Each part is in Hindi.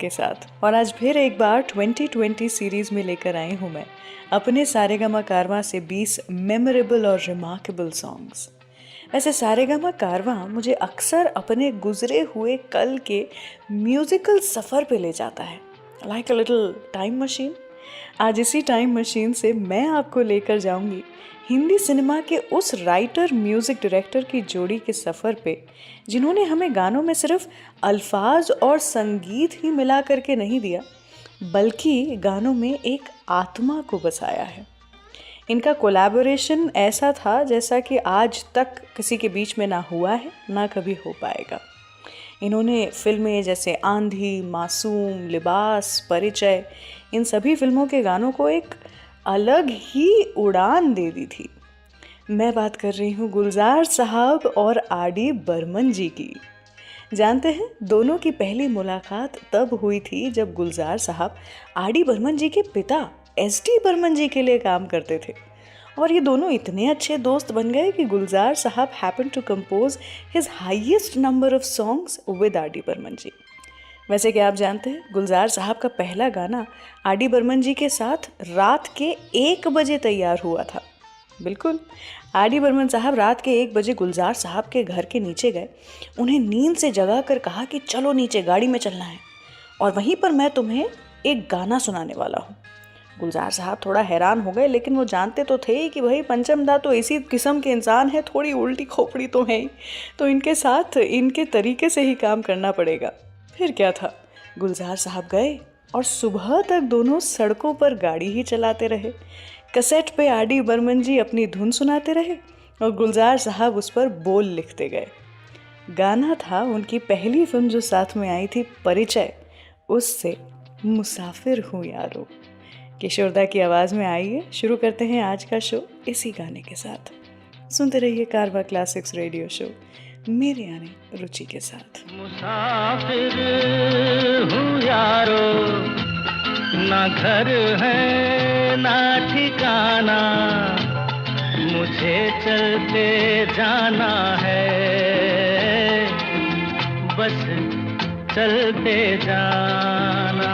के साथ। और आज फिर एक बार 2020 सीरीज में लेकर आई हूँ मैं अपने सारेगामा कारवां से 20 मेमोरेबल और रिमार्केबल सॉन्ग्स। वैसे सारेगामा कारवां मुझे अक्सर अपने गुजरे हुए कल के म्यूजिकल सफ़र पे ले जाता है, like a little time machine. आज इसी टाइम मशीन से मैं आपको लेकर जाऊंगी हिंदी सिनेमा के उस राइटर म्यूज़िक डायरेक्टर की जोड़ी के सफ़र पे, जिन्होंने हमें गानों में सिर्फ अल्फाज और संगीत ही मिला करके नहीं दिया, बल्कि गानों में एक आत्मा को बसाया है। इनका कोलैबोरेशन ऐसा था जैसा कि आज तक किसी के बीच में ना हुआ है, ना कभी हो पाएगा। इन्होंने फिल्में जैसे आंधी, मासूम, लिबास, परिचय, इन सभी फिल्मों के गानों को एक अलग ही उड़ान दे दी थी। मैं बात कर रही हूँ गुलजार साहब और आर डी बर्मन जी की। जानते हैं, दोनों की पहली मुलाकात तब हुई थी जब गुलजार साहब आर डी बर्मन जी के पिता एस डी बर्मन जी के लिए काम करते थे, और ये दोनों इतने अच्छे दोस्त बन गए कि Gulzar Sahab happen to compose his highest number of songs with R D Burman ji. वैसे क्या आप जानते हैं, गुलजार साहब का पहला गाना आर डी बर्मन जी के साथ रात के 1 बजे तैयार हुआ था। बिल्कुल, आर डी बर्मन साहब रात के 1 बजे गुलजार साहब के घर के नीचे गए, उन्हें नींद से जगा कर कहा कि चलो नीचे, गाड़ी में चलना है और वहीं पर मैं तुम्हें एक गाना सुनाने वाला हूँ। गुलजार साहब थोड़ा हैरान हो गए, लेकिन वो जानते तो थे कि भाई पंचम दा तो इसी किस्म के इंसान है, थोड़ी उल्टी खोपड़ी तो है ही, तो इनके साथ इनके तरीके से ही काम करना पड़ेगा। फिर क्या था, गुलजार साहब गए और सुबह तक दोनों सड़कों पर गाड़ी ही चलाते रहे। कैसेट पे आर डी बर्मन जी अपनी धुन सुनाते रहे और गुलजार साहब उस पर बोल लिखते गए। गाना था उनकी पहली फिल्म जो साथ में आई थी, परिचय, उससे मुसाफिर हूँ यारो। किशोरदा की आवाज़ में आइए, शुरू करते हैं आज का शो इसी गाने के साथ। सुनते रहिए कारवां क्लासिक्स रेडियो शो, मेरे यानी रुचि के साथ। मुसाफिर हूँ यारो, ना घर है ना ठिकाना, मुझे चलते जाना है, बस चलते जाना।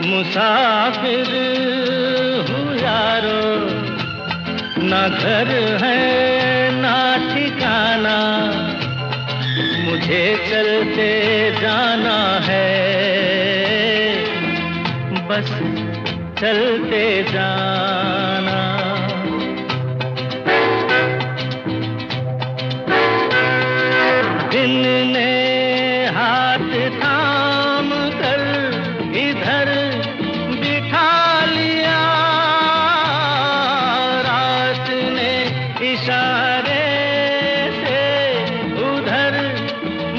मुसाफिर हूँ यारो, ना घर है ना ठिकाना, मुझे चलते जाना है, बस चलते जाना। दिन ने हाथ थाम कर इधर बिठा लिया, रात ने इशारे से उधर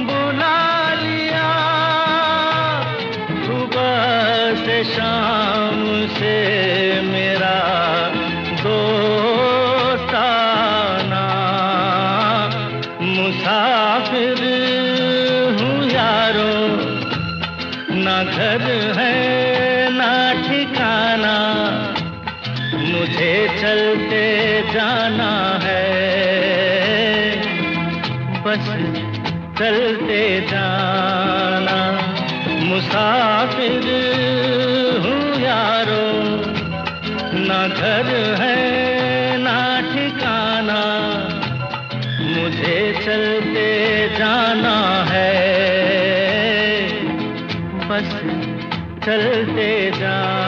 बुला लिया, सुबह से शाम से मेरा दोस्ताना। मुसाफिर हूँ यारो, ना घर है ना ठिकाना, मुझे चलते जाना है, बस चलते जाना। मुसाफिर हूँ यारो, ना घर है ना ठिकाना, मुझे चलते जाना है, बस चलते जाना।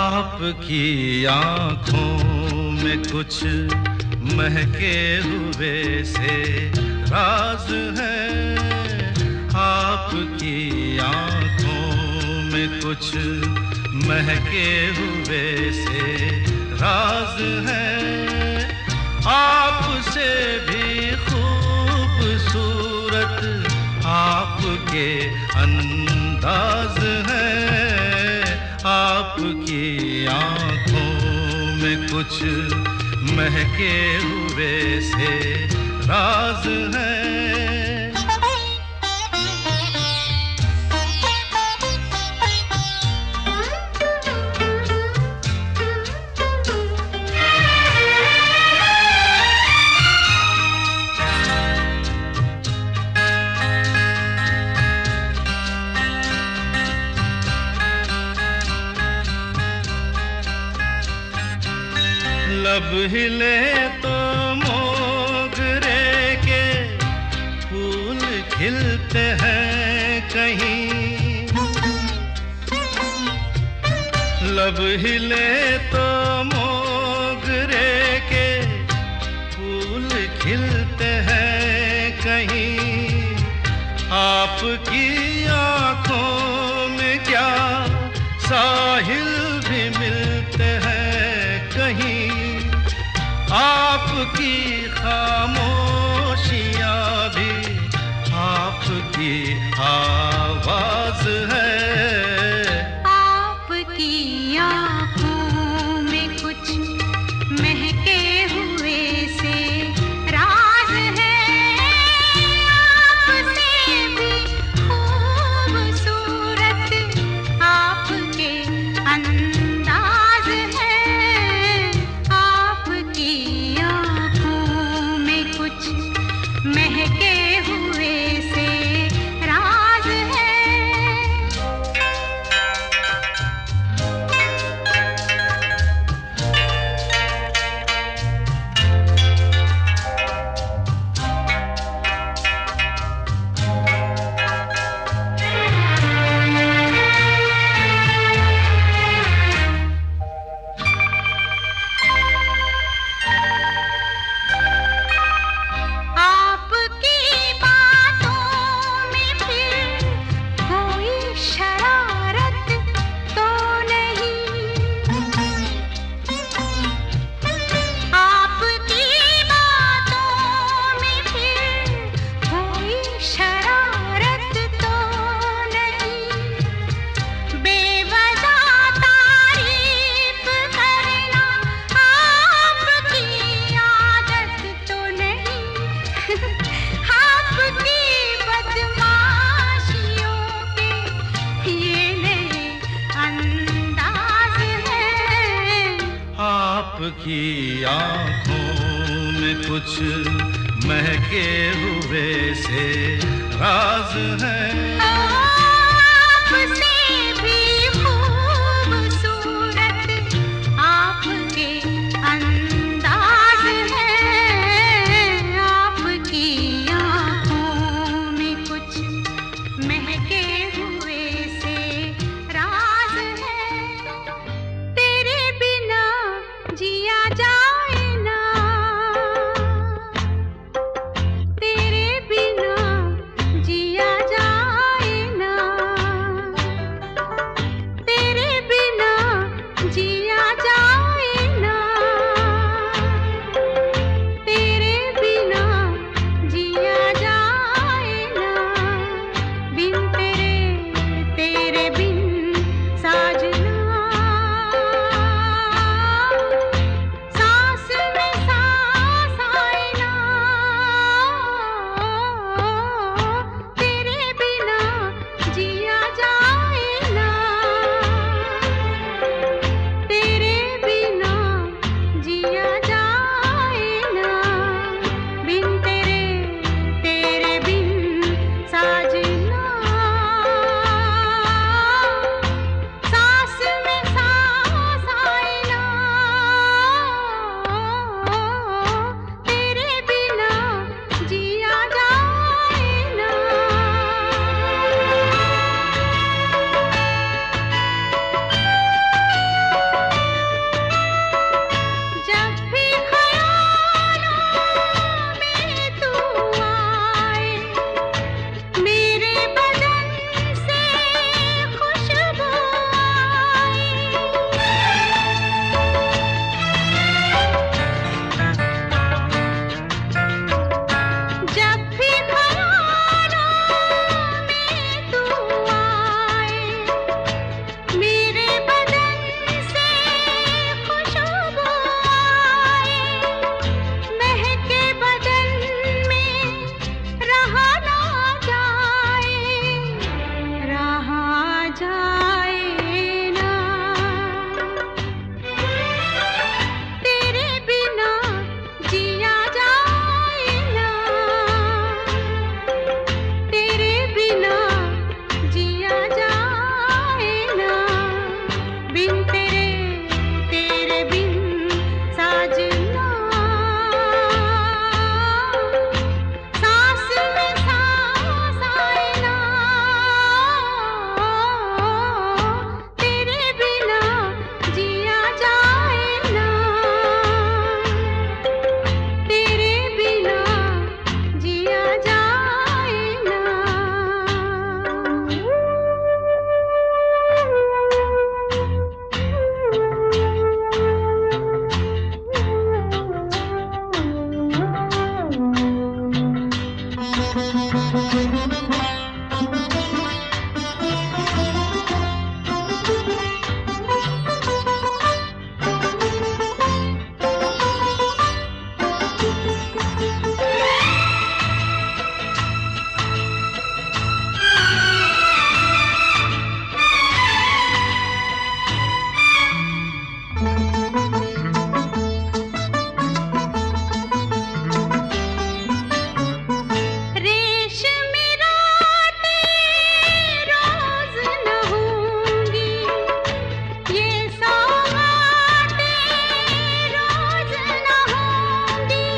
आपकी आँखों में कुछ महके हुए से राज है, आपकी आँखों में कुछ महके हुए से राज है, आपसे भी खूबसूरत आपके अंदाज है, आपकी आँखों में कुछ महके हुए से राज है। लब हिले तो मोगरे के फूल खिलते हैं कहीं, लब हिले तो मोगरे के फूल खिलते हैं कहीं, आपकी आँखों में क्या साहिल भी मिलते हैं कहीं, आपकी खामोशियाँ भी आपकी आवाज है, आपकी आँखों में कुछ महके हुए से राज है, आपसे भी खूबसूरत आपके अंदाज है, आपकी आँखों में कुछ महके हुए से राज है। आपकी बातों में फिर कोई शरारत तो नहीं, आपकी बातों में फिर कोई शरारत तो नहीं, बेवजह तारीफ करना आपकी आदत तो नहीं, आपकी बदमाशियों के ये नए अंदाज है, आपकी आँखों में कुछ महके हुए से राज है, आपसे भी खूबसूरत आपके अंदाज है, आपकी आँखों में कुछ महके हुए से राज है, तेरे बिना जिया जाए ना, तेरे बिना जिया जाए बिन तेरे तेरे बिन साजना, सांस में सांस आए ना, तेरे बिना जिया जाए ना, तेरे बिना जिया जाए ना। रेशमी रातें रोज न होंगी, ये सौगातें रोज न होंगी।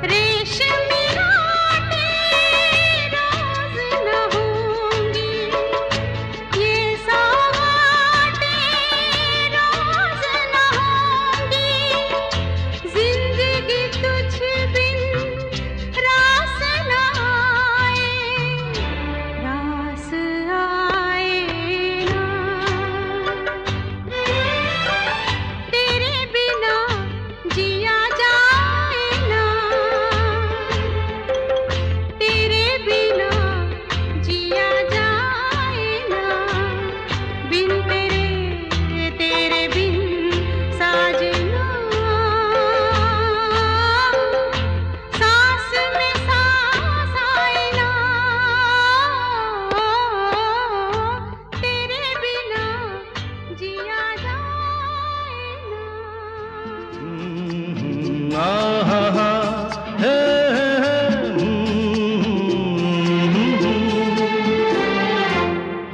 रेशमी रातें रोज न होंगी, ये सौगातें रोज न होंगी। जिंदगी तुझ बिन रास न आए, रास आए ना, तेरे बिना जिया जाए ना, तेरे बिना जिया जाए ना, बिन तेरे तेरे बिन साजना, सांस में सांस आए ना, तेरे बिना जिया जाए ना। आहा, हे,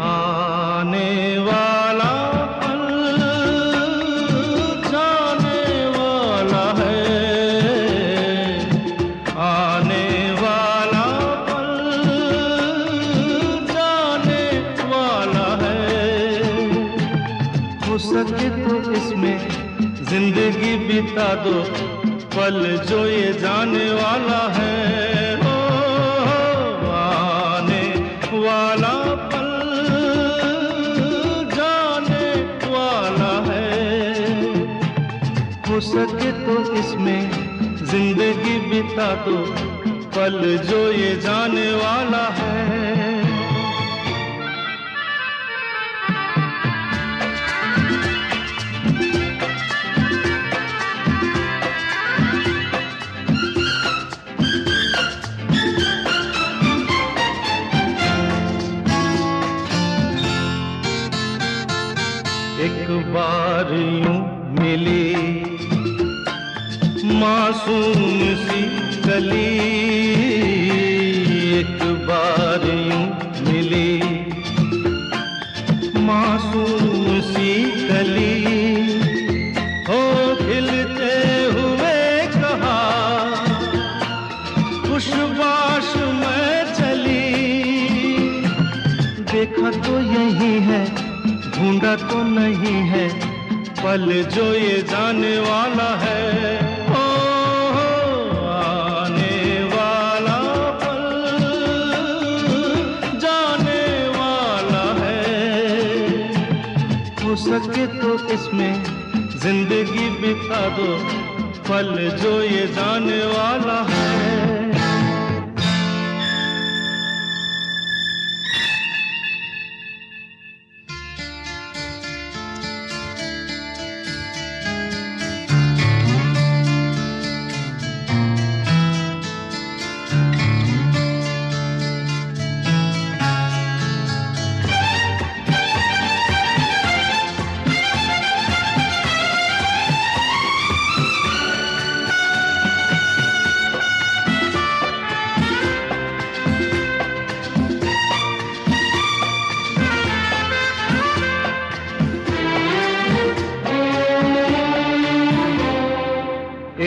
आने वाला पल जाने वाला है, आने वाला पल जाने वाला है। हो सके तो इसमें जिंदगी बिता दो, पल जो ये जाने वाला है। हो, आने वाला पल जाने वाला है। हो सके तो इसमें जिंदगी बिता दो, पल जो ये जाने वाला है। एक बार यूं मिली मासूम सी कली, एक बार यूं मिली मासूम सी कली, हो खिलते हुए कहा खुशबाश में चली। देखा तो यही है, ढूंढा तो नहीं है, पल जो ये जाने वाला है। ओ, आने वाला पल जाने वाला है। हो सके तो इसमें जिंदगी बिता दो, पल जो ये जाने वाला है।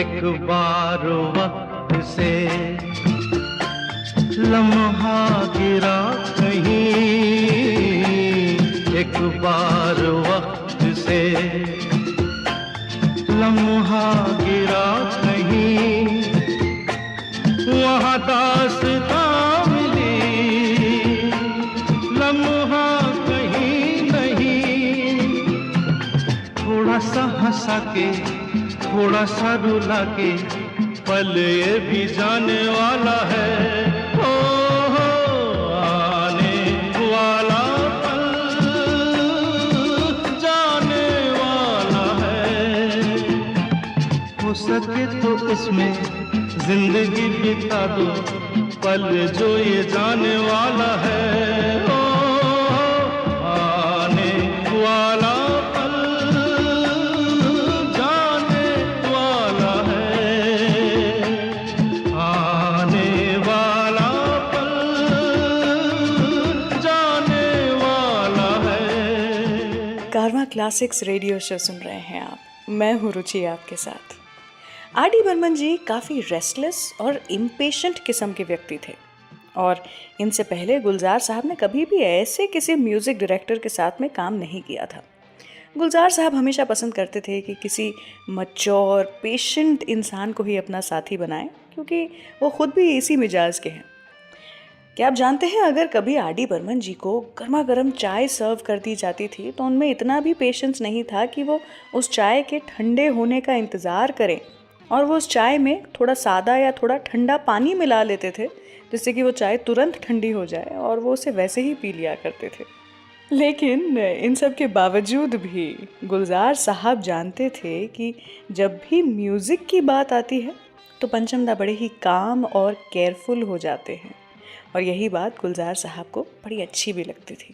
एक बार वक्त से लम्हा गिरा कहीं, एक बार वक्त से लम्हा गिरा कहीं, वहाँ दास्तां मिली, लम्हा कहीं नहीं। थोड़ा सा हंसा के, थोड़ा सा रुला के, पल ये भी जाने वाला है। आने वाला पल जाने वाला है। हो सके तो इसमें जिंदगी बिता दो, पल जो ये जाने वाला है। आने वाला पल जाने वाला है, आने वाला पल जाने वाला है। कारवां क्लासिक्स रेडियो शो सुन रहे हैं आप, मैं हूँ रुचि आपके साथ। आर.डी. बर्मन जी काफ़ी रेस्टलेस और इम्पेशेंट किस्म के व्यक्ति थे, और इनसे पहले गुलजार साहब ने कभी भी ऐसे किसी म्यूज़िक डायरेक्टर के साथ में काम नहीं किया था। गुलजार साहब हमेशा पसंद करते थे कि किसी मैच्योर पेशेंट इंसान को ही अपना साथी बनाएं, क्योंकि वो खुद भी इसी मिजाज के हैं। क्या आप जानते हैं, अगर कभी आर.डी. बर्मन जी को गर्मा गर्म चाय सर्व कर दी जाती थी तो उनमें इतना भी पेशेंस नहीं था कि वो उस चाय के ठंडे होने का इंतज़ार करें, और वो उस चाय में थोड़ा सादा या थोड़ा ठंडा पानी मिला लेते थे, जिससे कि वो चाय तुरंत ठंडी हो जाए और वो उसे वैसे ही पी लिया करते थे। लेकिन इन सब के बावजूद भी गुलजार साहब जानते थे कि जब भी म्यूज़िक की बात आती है तो पंचमदा बड़े ही काम और केयरफुल हो जाते हैं, और यही बात गुलजार साहब को बड़ी अच्छी भी लगती थी।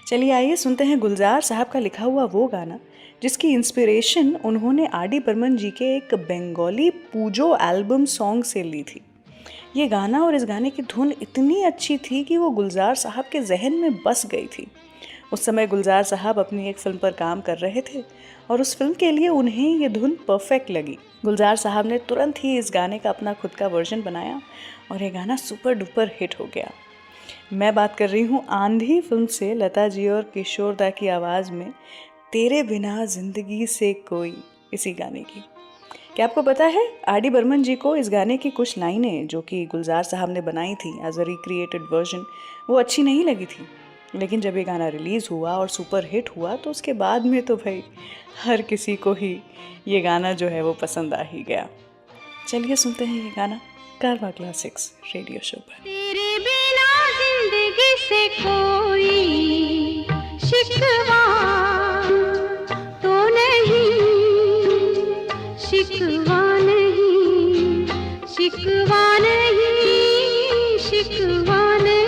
चलिए आइए सुनते हैं गुलजार साहब का लिखा हुआ वो गाना जिसकी इंस्पिरेशन उन्होंने आर.डी. बर्मन जी के एक बंगाली पूजो एल्बम सॉन्ग से ली थी। ये गाना और इस गाने की धुन इतनी अच्छी थी कि वो गुलजार साहब के जहन में बस गई थी। उस समय गुलजार साहब अपनी एक फिल्म पर काम कर रहे थे और उस फिल्म के लिए उन्हें ये धुन परफेक्ट लगी। गुलजार साहब ने तुरंत ही इस गाने का अपना खुद का वर्जन बनाया और ये गाना सुपर डुपर हिट हो गया। मैं बात कर रही हूँ आंधी फिल्म से लता जी और किशोर दा की आवाज़ में तेरे बिना ज़िंदगी से कोई, इसी गाने की। क्या आपको पता है, आर.डी. बर्मन जी को इस गाने की कुछ लाइनें जो कि गुलजार साहब ने बनाई थी एज अ रिक्रिएटेड वर्जन, वो अच्छी नहीं लगी थी। लेकिन जब ये गाना रिलीज़ हुआ और सुपर हिट हुआ तो उसके बाद में तो भाई हर किसी को ही ये गाना जो है वो पसंद आ ही गया। चलिए सुनते हैं ये गाना कारवां क्लासिक्स रेडियो शो पर। तेरे बिना जिंदगी से कोई शिकवा तो नहीं, शिकवा नहीं, शिकवा नहीं, शिकवा नहीं।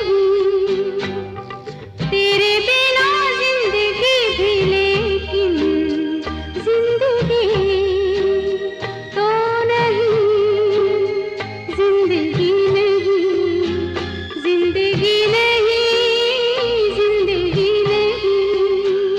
तेरे बिना जिंदगी भी लेकिन जिंदगी तो नहीं, जिंदगी नहीं, जिंदगी नहीं, जिंदगी नहीं।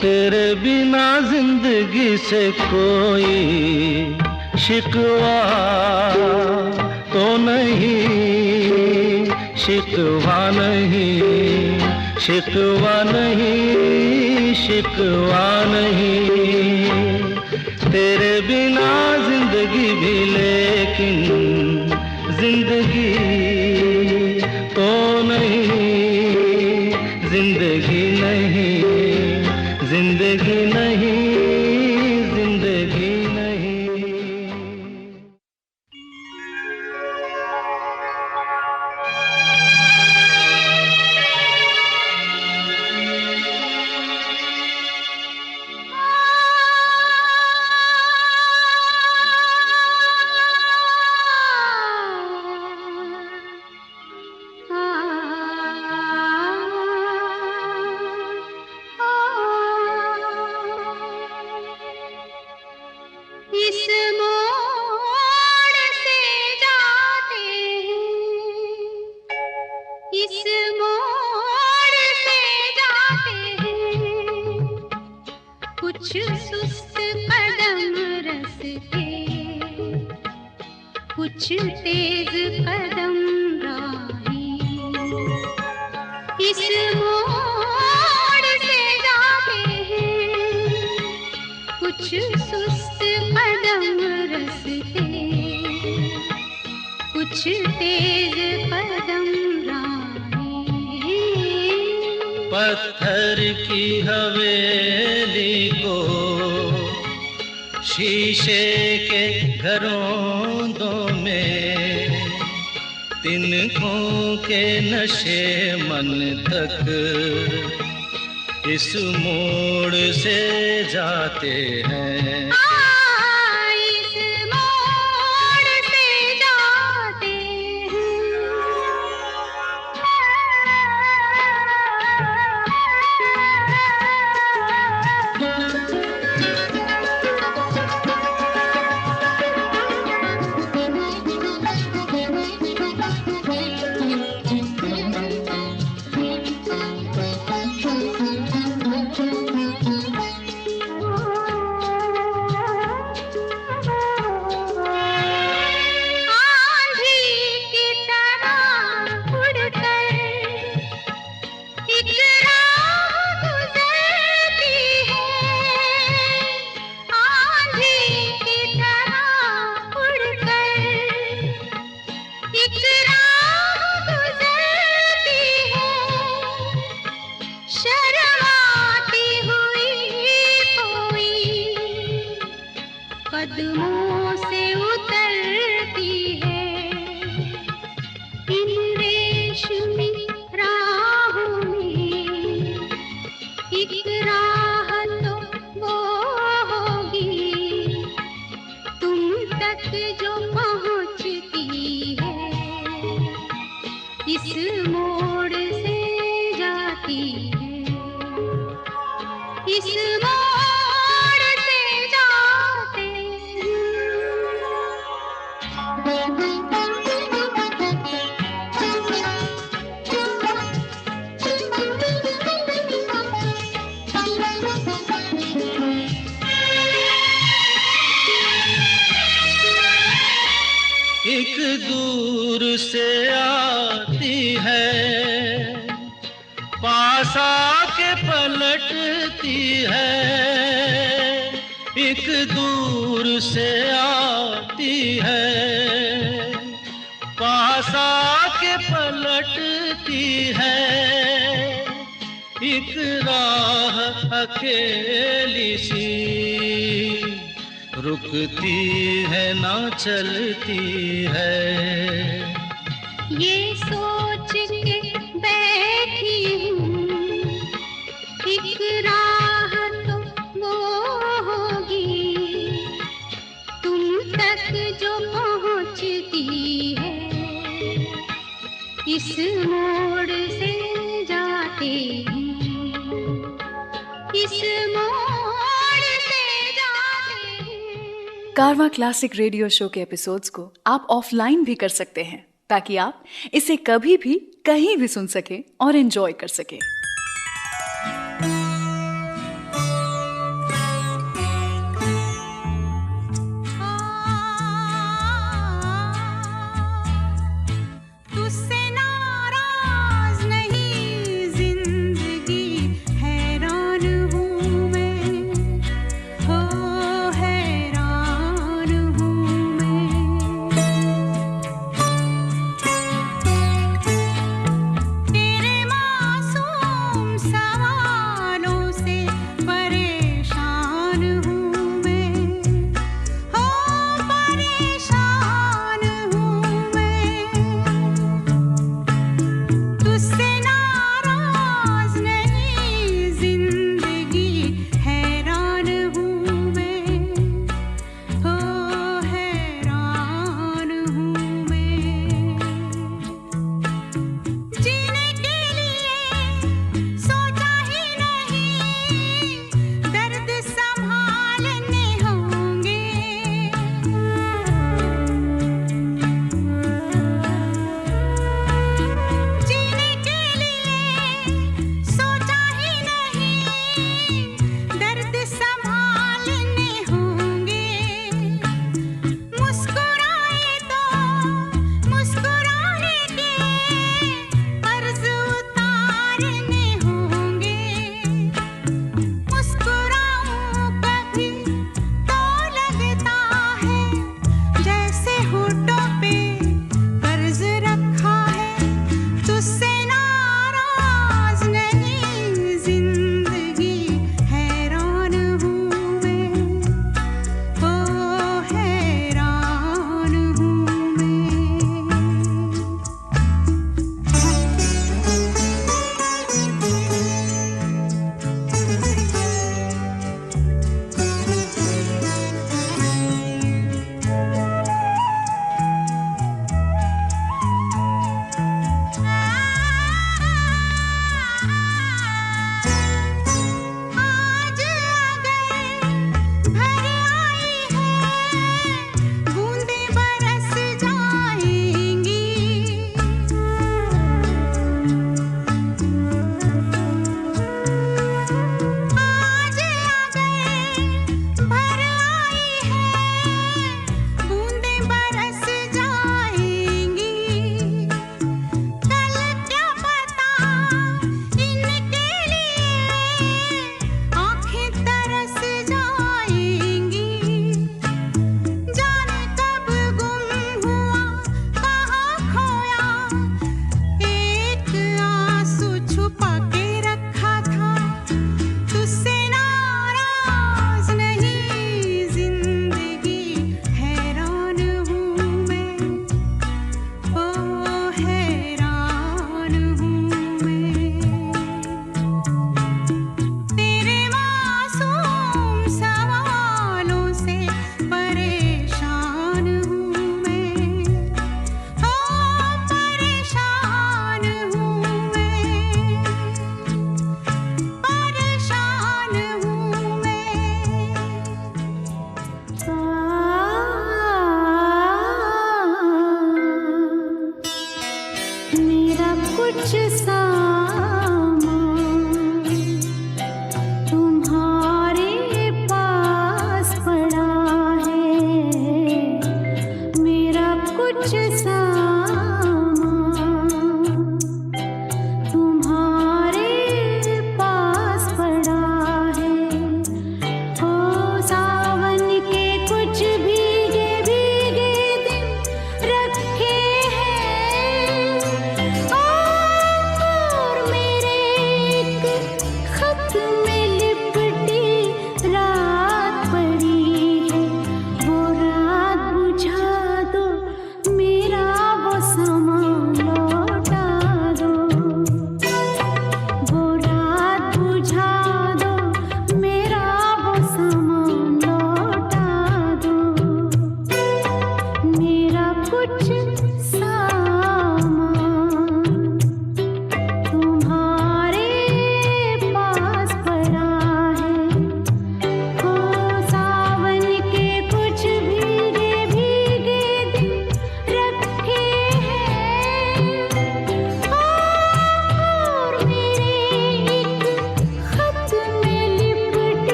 तेरे बिना जिंदगी से कोई शिकवा तो नहीं, शिकवा नहीं, शिकवा नहीं, शिकवा नहीं। तेरे बिना जिंदगी भी लेकिन जिंदगी तो नहीं, जिंदगी नहीं, जिंदगी नहीं, जिंदगी नहीं। इस मोड़ से जाते हैं, इस मोड़ से जाते हैं, कुछ सुस्त कदम रस्ते, कुछ तेज कदम राही। इस मोड़ से जाते हैं, कुछ सुस्त कदम रस्ते, कुछ तेज कदम राही। पत्थर की हवेली को शीशे के घरों में, तिनकों के नशे मन तक इस मोड़ से जाते हैं। इस मोड़ से जाते कदमों से उतरती है, इन रेशमी राहों में एक राह तो वो होगी तुम तक जो पहुंचती है, इस मोड़ से जाती है, इस मोड़ से जाते एक दूर से आती है, पास आके पलटती है। एक दूर से आती है, पास आके पलटती है। एक राह अकेली सी रुकती है ना चलती है। ये सोच के बैठी हूँ एक राह तो वो होगी तुम तक जो पहुँचती है, इस मोड़ से जाते हैं, इस मोड़ से जाते हैं। कारवां क्लासिक रेडियो शो के एपिसोड्स को आप ऑफलाइन भी कर सकते हैं ताकि आप इसे कभी भी कहीं भी सुन सकें और एंजॉय कर सकें।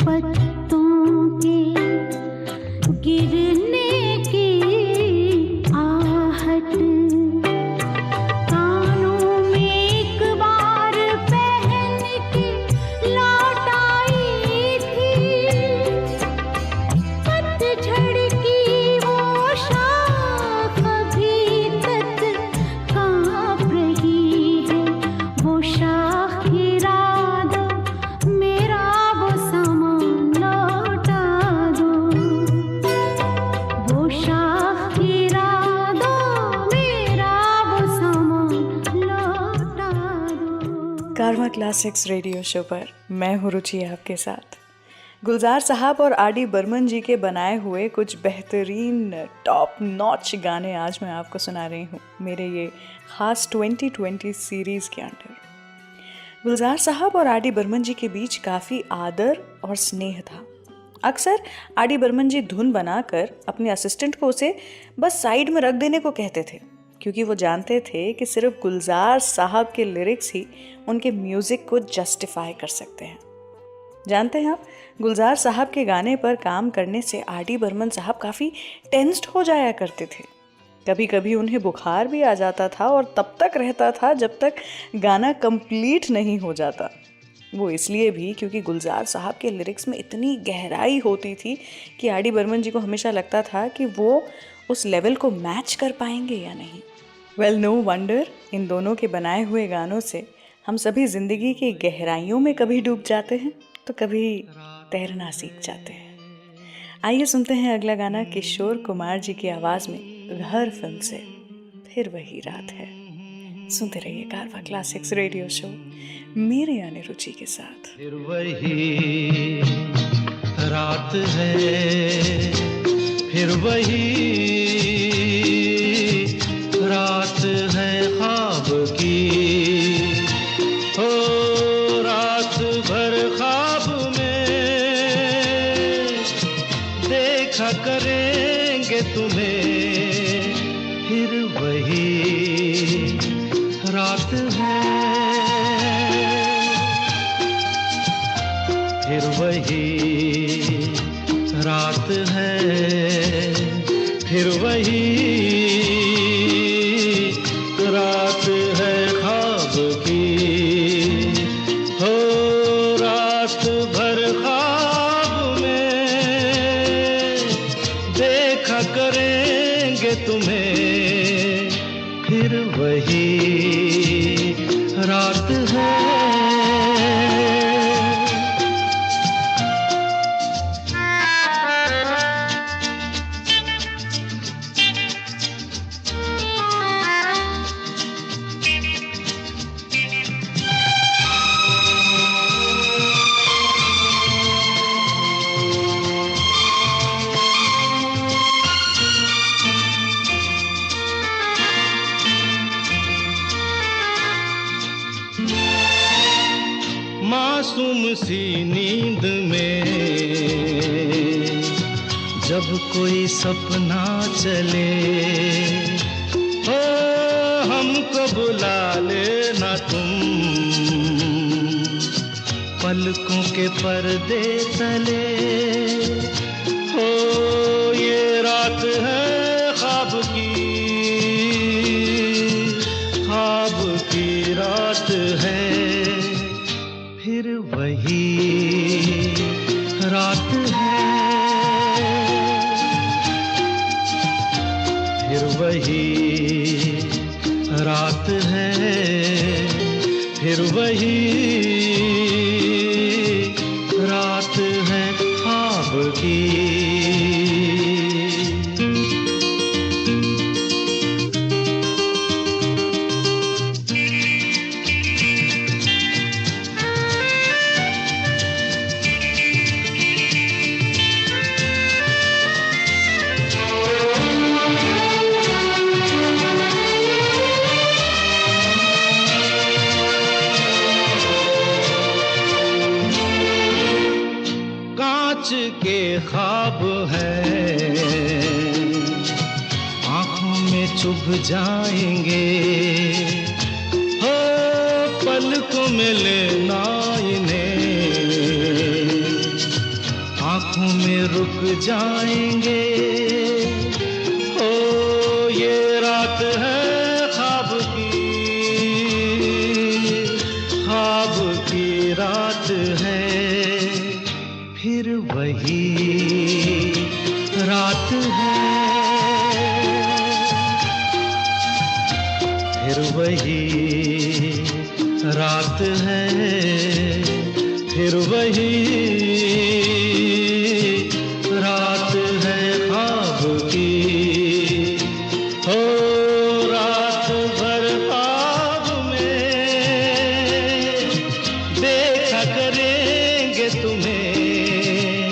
पत्तों के गिरने की आहट, कानों में एक बार पहन के लौट आई थी, पतझड़ की वो शाख अभी तक कांप रही है, वो शाख गिरा दो, मेरा वो सामान लौटा दो, वो शाख गिरा दो, मेरा वो सामान लौटा दो। कारवां क्लासिक्स रेडियो शो पर मैं हूँ रुचि आपके साथ। गुलजार साहब और आर डी बर्मन जी के बनाए हुए कुछ बेहतरीन टॉप नॉच गाने आज मैं आपको सुना रही हूँ मेरे ये ख़ास 2020 सीरीज़ के अंडर। गुलजार साहब और आर डी बर्मन जी के बीच काफ़ी आदर और स्नेह था। अक्सर आर डी बर्मन जी धुन बनाकर अपने असिस्टेंट को उसे बस साइड में रख देने को कहते थे, क्योंकि वो जानते थे कि सिर्फ गुलजार साहब के लिरिक्स ही उनके म्यूज़िक को जस्टिफाई कर सकते हैं। जानते हैं आप, गुलजार साहब के गाने पर काम करने से आर डी बर्मन साहब काफ़ी टेंस्ड हो जाया करते थे। कभी कभी उन्हें बुखार भी आ जाता था और तब तक रहता था जब तक गाना कंप्लीट नहीं हो जाता। वो इसलिए भी क्योंकि गुलजार साहब के लिरिक्स में इतनी गहराई होती थी कि आर डी बर्मन जी को हमेशा लगता था कि वो उस लेवल को मैच कर पाएंगे या नहीं। वेल, नो वंडर इन दोनों के बनाए हुए गानों से हम सभी जिंदगी की गहराइयों में कभी डूब जाते हैं तो कभी तैरना सीख जाते हैं। आइए सुनते हैं अगला गाना किशोर कुमार जी की आवाज़ में घर फिल्म से फिर वही रात है। सुनते रहिए कारवां क्लासिक्स रेडियो शो मेरे यानी रुचि के साथ। फिर वही रात है, फिर वही रात है ख्वाब की, हो रात भर ख्वाब में देखा करेंगे तुम्हें, फिर वही रात है, फिर वही रात है, फिर वही रात है ख्वाब की, हो रात भर ख्वाब में देखा करेंगे तुम्हें, फिर वही रात है। मासूम सी नींद में जब कोई सपना चले, हो हमको बुला लेना तुम पलकों के पर्दे तले, हो ये रात है ख्वाब की रात है, फिर वही रात है, फिर वही रात है, फिर वही रात है ख्वाब की। के ख्वाब है आँखों में चुभ जाएंगे, हो पलकों में लेना इन्हें रुक जाएंगे। ओ ये रात है ख्वाब की रात है, फिर वही रात है, फिर वही रात है, फिर वही रात है ख्वाब की। हो रात भर ख्वाब में देखा करेंगे तुम्हें,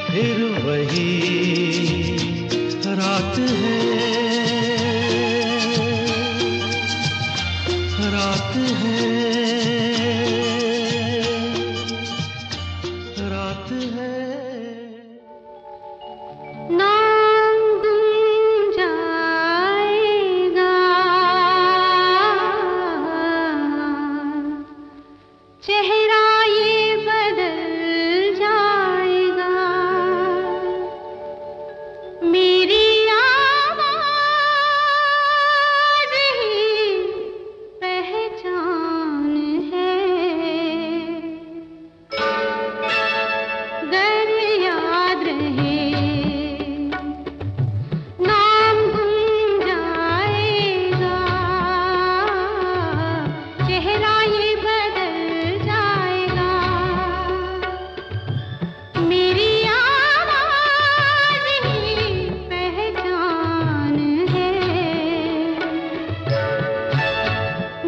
फिर वही रात है, रात है, रात है। नाम गुम जाएगा, चेहरा ये बदल जाएगा, मेरी आवाज़ ही पहचान है। गर याद रहे नाम गुम जाएगा, चेहरा ये बदल जाएगा, मेरी आवाज़ ही पहचान है।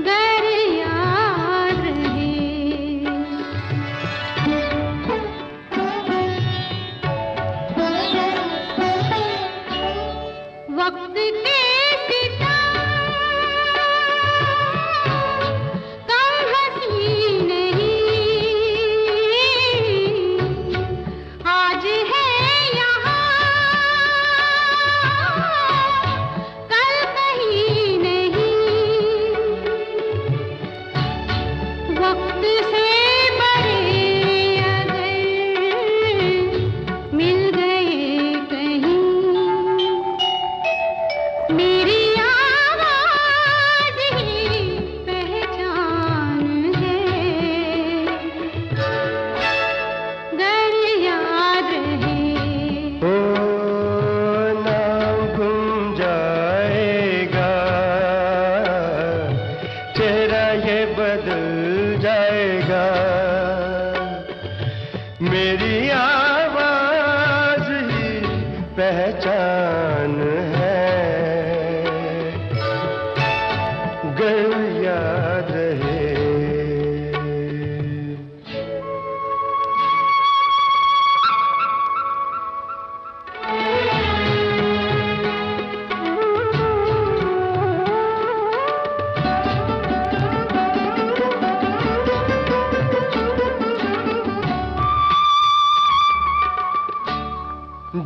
गर याद रहे वक्त के सितारे कम हंसी नहीं, आज है यहाँ कल कहीं नहीं, वक्त से बड़े अगर मिल गए कहीं, मेरी आवाज़ ही पहचान है। गर याद रहे ओ नाम गुम जाएगा, चेहरा ये बदल जाएगा, मेरी आवाज़ ही पहचान है, गर याद रहे।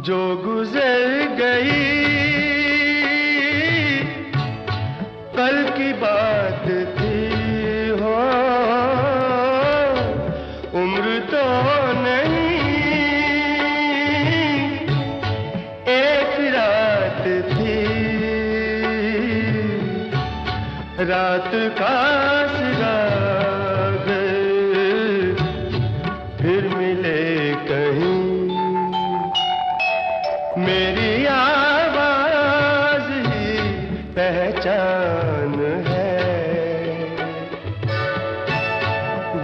जो गुजर गई कल की बात थी, हो उम्र तो नहीं एक रात थी, रात का सिराग फिर मिले कहीं, मेरी आवाज़ ही पहचान है,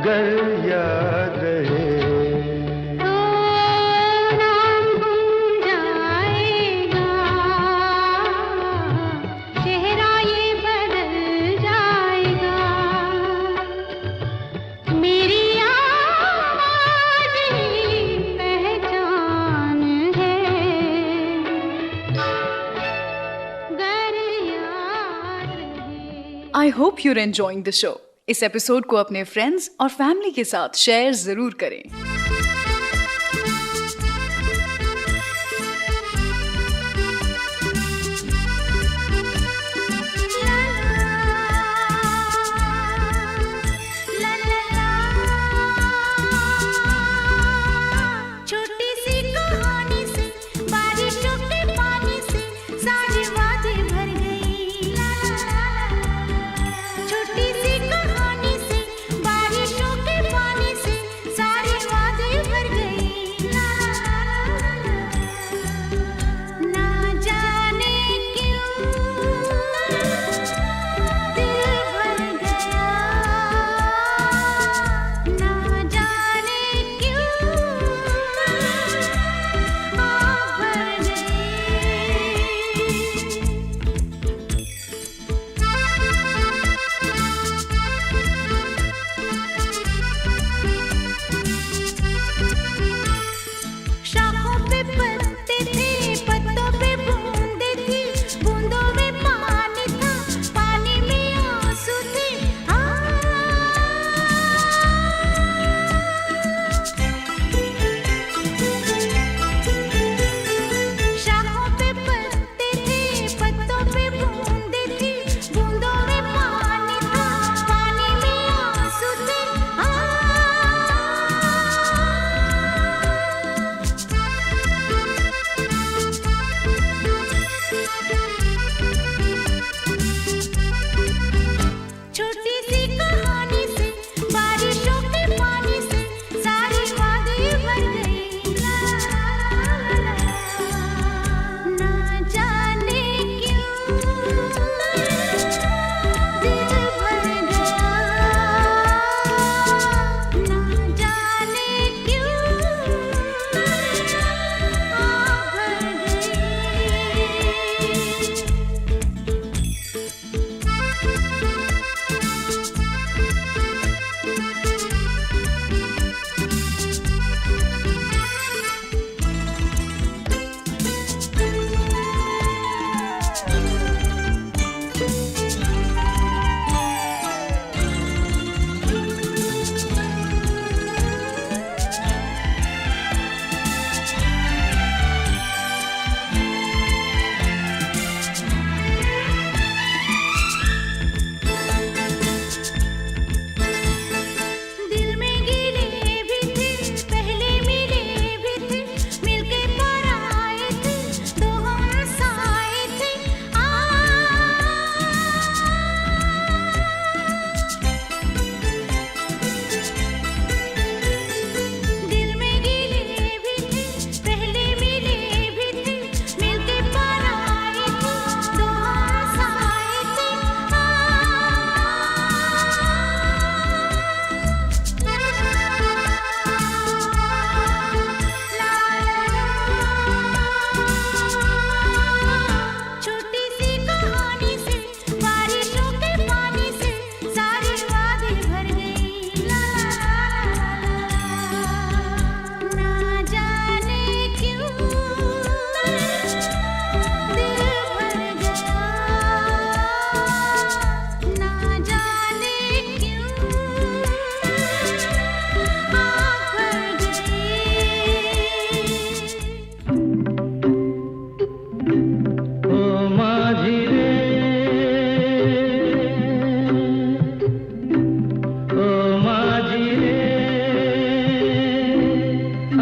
गर याद रहे। नाम गुम जाएगा, चेहरा ये बदल जाएगा, मेरी आवाज़ ही पहचान है। गर याद रहे I hope your enjoying the show. इस एपिसोड को अपने फ्रेंड्स और फैमिली के साथ शेयर जरूर करें। छोटी सी कहानी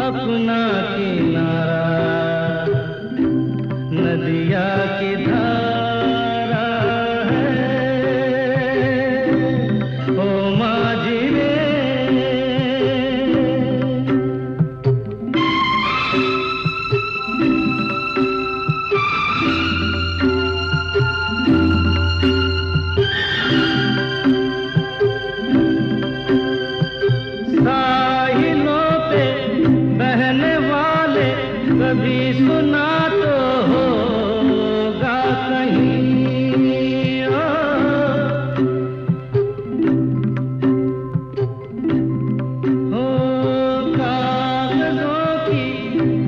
अपना किनारा, नदिया की धारा है ओ माझी रे। साहिलों पे बहने वाले कभी सुना तो होगा कहीं, हो कागजों की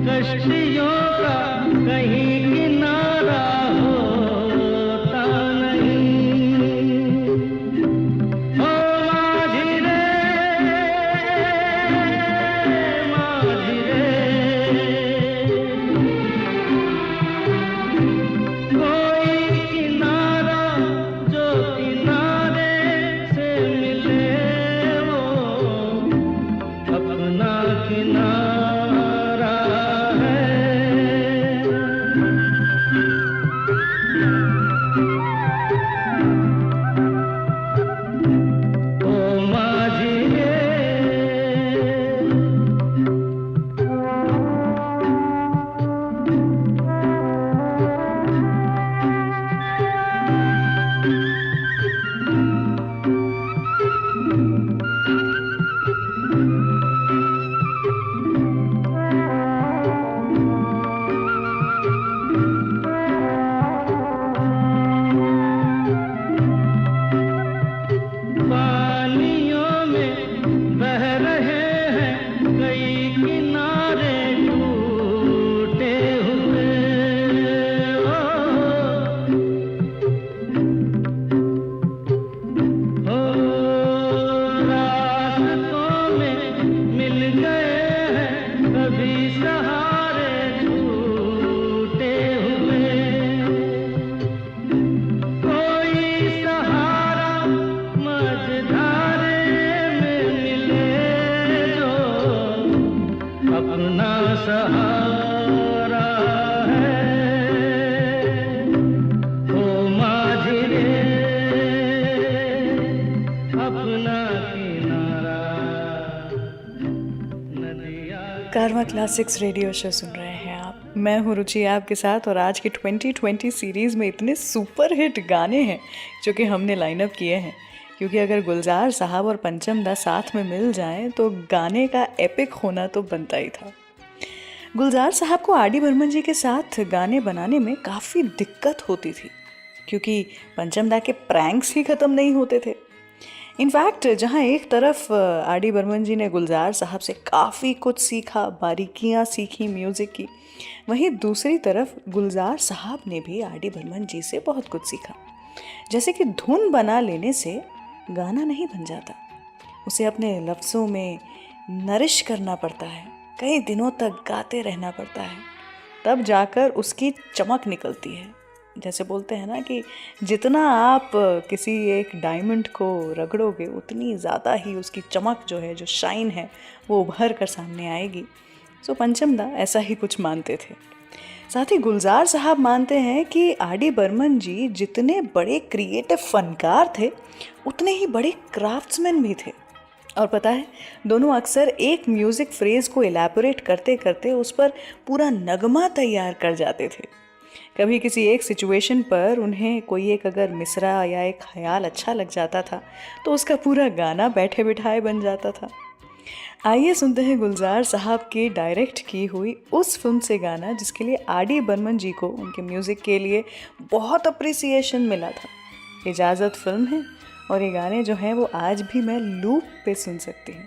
कश्तियों का कहीं किनारा होता नहीं। ओ माझी रे, माझी रे, कोई किनारा जो किनारे से मिले वो अपना किनारा है ओ माझी रे। पानियों में बह रहे हैं कई किनारे टूटे हुए, ओ रास्तों में मिल गए हैं कभी सहारे छूटे हुए। कोई सहारा मझधारे में मिले जो अपना सहारा है ओ माझी रे, अपना किनारा, नदिया। कारवा क्लासिक्स रेडियो शो सुन रहे हैं आप। मैं हूँ रुचि आपके साथ, और आज की 2020 सीरीज़ में इतने सुपर हिट गाने हैं जो कि हमने लाइनअप किए हैं, क्योंकि अगर गुलजार साहब और पंचम दा साथ में मिल जाएं तो गाने का एपिक होना तो बनता ही था। गुलजार साहब को आर डी बर्मन जी के साथ गाने बनाने में काफ़ी दिक्कत होती थी, क्योंकि पंचम दा के प्रैंक्स ही ख़त्म नहीं होते थे। इनफैक्ट जहाँ एक तरफ आर डी बर्मन जी ने गुलजार साहब से काफ़ी कुछ सीखा, बारीकियाँ सीखी म्यूज़िक की, वहीं दूसरी तरफ गुलजार साहब ने भी आर डी बर्मन जी से बहुत कुछ सीखा। जैसे कि धुन बना लेने से गाना नहीं बन जाता, उसे अपने लफ्ज़ों में नरिश करना पड़ता है, कई दिनों तक गाते रहना पड़ता है, तब जाकर उसकी चमक निकलती है। जैसे बोलते हैं ना कि जितना आप किसी एक डायमंड को रगड़ोगे उतनी ज़्यादा ही उसकी चमक जो है, जो शाइन है, वो उभर कर सामने आएगी। सो पंचम दा ऐसा ही कुछ मानते थे। साथ ही गुलजार साहब मानते हैं कि आर डी बर्मन जी जितने बड़े क्रिएटिव फनकार थे उतने ही बड़े क्राफ्ट्समैन भी थे। और पता है, दोनों अक्सर एक म्यूज़िक फ्रेज़ को एलैबोरेट करते करते उस पर पूरा नगमा तैयार कर जाते थे। कभी किसी एक सिचुएशन पर उन्हें कोई एक अगर मिसरा या एक ख्याल अच्छा लग जाता था तो उसका पूरा गाना बैठे बिठाए बन जाता था। आइए सुनते हैं गुलजार साहब की डायरेक्ट की हुई उस फिल्म से गाना जिसके लिए आर डी बर्मन जी को उनके म्यूज़िक के लिए बहुत अप्रिसिएशन मिला था। इजाज़त फिल्म है और ये गाने जो हैं वो आज भी मैं लूप पे सुन सकती हूँ।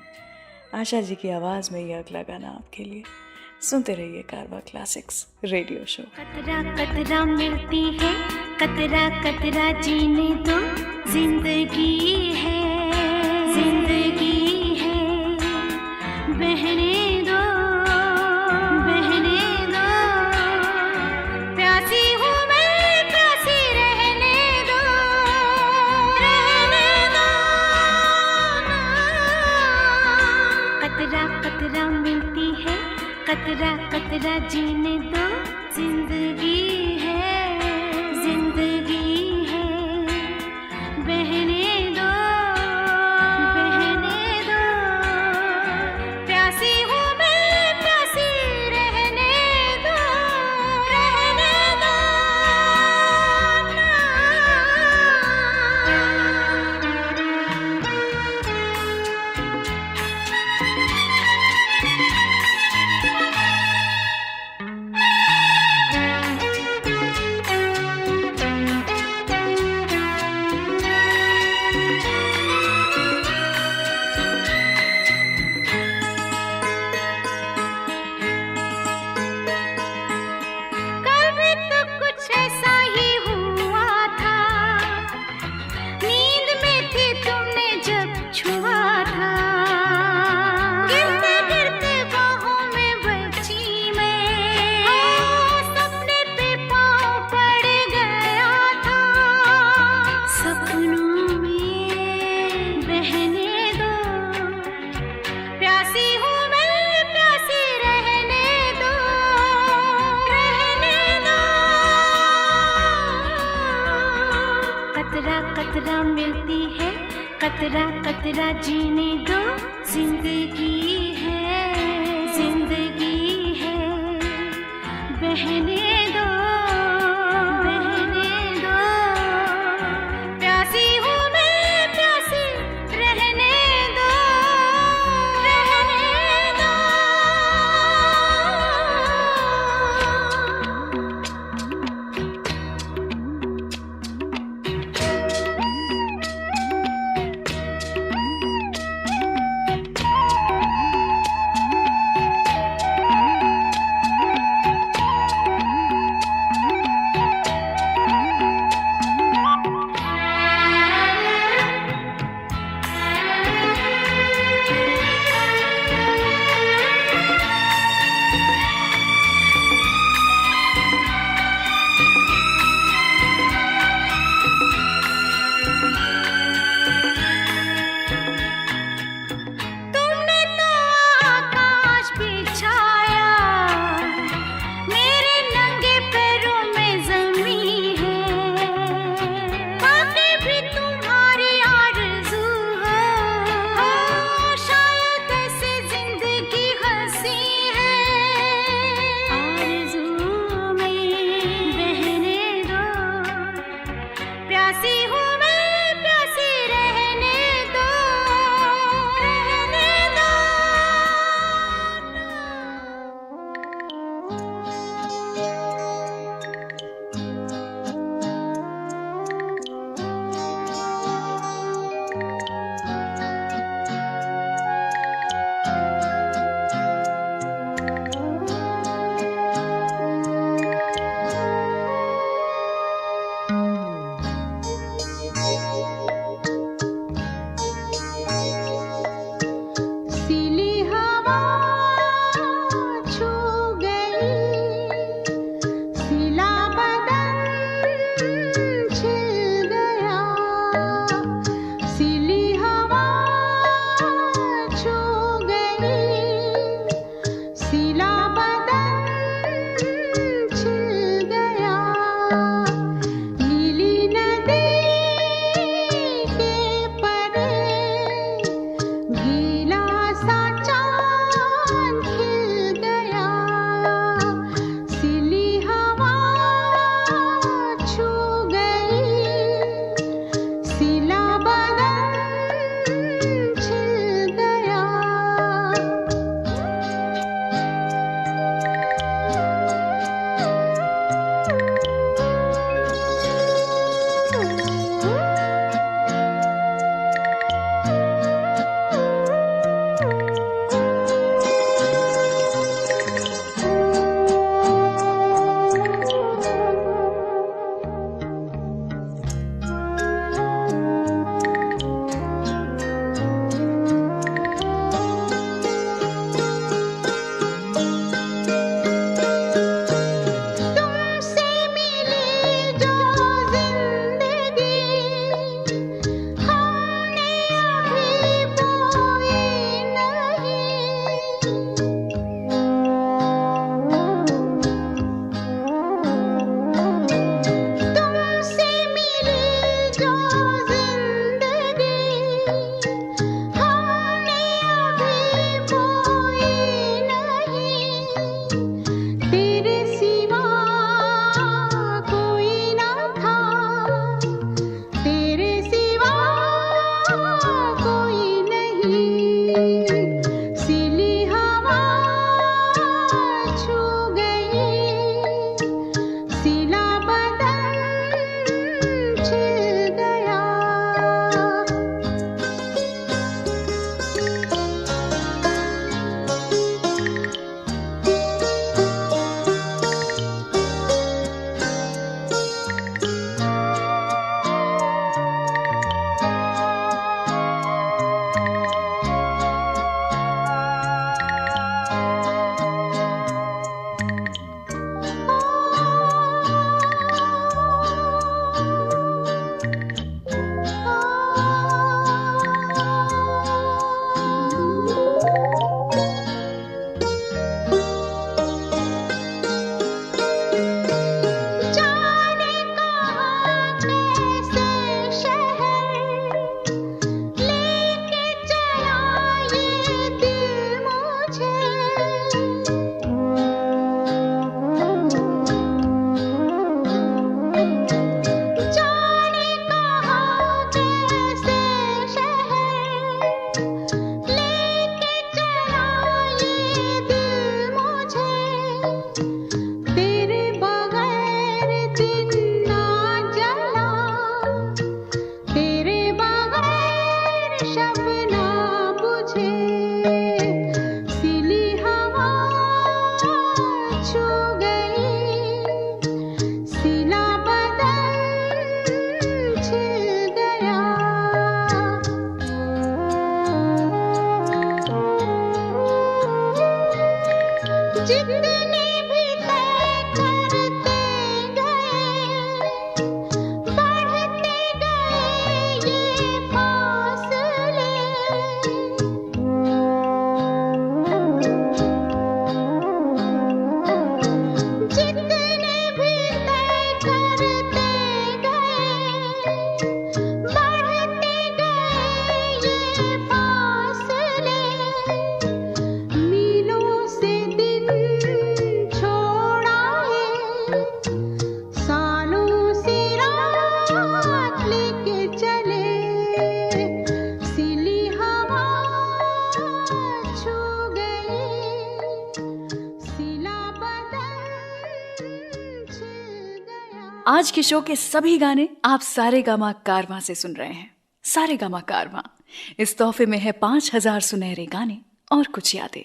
आशा जी की आवाज़ में ये अगला गाना आपके लिए। सुनते रहिए कारवा क्लासिक्स रेडियो शो। कतरा कतरा मिलती है, कतरा कतरा जीने दो, जिंदगी है, जिंदगी है, बहने दो, बहने दो, प्यासी हूँ मैं, प्यासी रहने दो, रहने दो। कतरा कतरा मिलती है, कतरा कतरा जीने दो, जिंदगी है, जिंदगी है, बहने दो, बहने दो, प्यासी हूँ मैं, प्यासी रहने दो, रहने दो कल भी तो कुछ ऐसा ही हुआ था, नींद में थी तुमने जब छुआ था, गिरते गिरते बाहों में बची मैं, सपने पे पाँव पड़ गया था, सपनों में बहने दो, प्यासी हूँ मैं, प्यासी रहने दो, रहने दो, कतरा कतरा मिलती है, कतरा कतरा जीने दो, जिंदगी है, जिंदगी है, बहने दो, बहने दो, प्यासी हूँ मैं, प्यासी रहने दो, रहने दो जितने भी तय करते गए, बढ़ते गए ये फासले। जितने भी तय करते गए, बढ़ते गए ये फासले। मीलों से दिन छोड़ा है, सालों से रात लेके चले, सिली हवा छू गई, सिला बदन छिल गया। आज के शो के सभी गाने आप सारेगामा कारवां से सुन रहे हैं। सारेगामा कारवां, इस तोहफे में है 5000 सुनहरे गाने और कुछ यादें।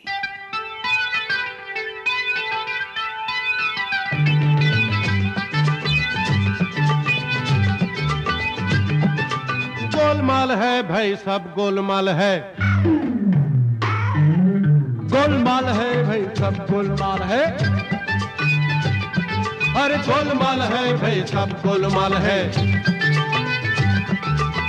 गोलमाल है भाई सब गोलमाल है, गोलमाल है भाई सब गोलमाल है, अरे गोलमाल है भाई सब गोलमाल है।